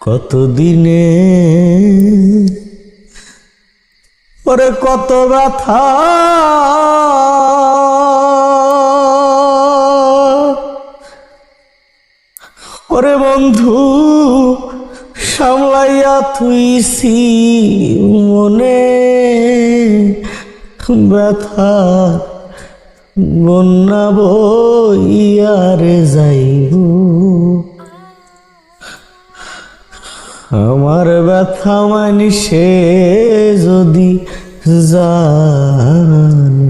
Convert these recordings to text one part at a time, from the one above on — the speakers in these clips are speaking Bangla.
কতদিনে ওরে কত ব্যথা ওরে বন্ধু সামলাইয়া থুইছি মনে ব্যথা বন্যা বইয়ারে যাইব আমার ব্যথা মানিসে যদি জানে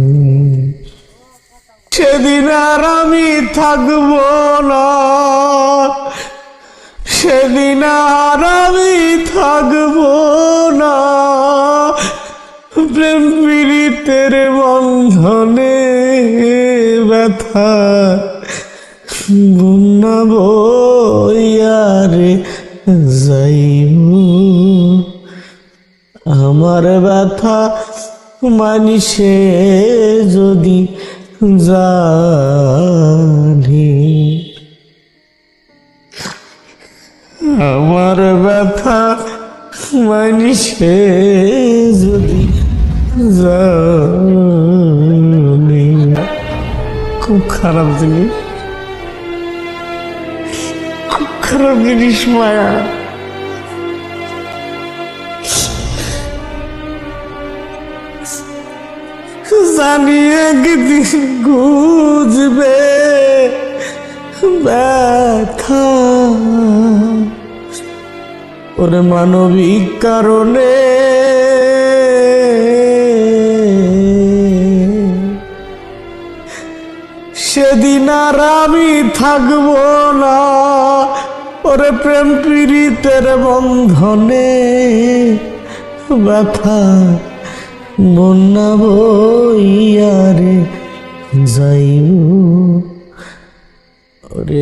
সেদিন আর আমি থাকব না, সেদিন আর আমি থাকব না প্রেম পীড়িতের বন্ধনে ব্যথা বন্যা বইয়ারে যাইব আমার ব্যথা মানিসে যদি জানে আমার ব্যথা মানিসে যদি জানে খুব খারাপ জিনিস, খুব খারাপ জিনিস মায়া। জানি একদিন বুঝবে ব্যথা ওরে মানবিক কারণে সেদিন আর আমি থাকব না ওরে প্রেম পীড়িতের বন্ধনে ব্যথা বন্যা বইয়ারে যাইব ওরে।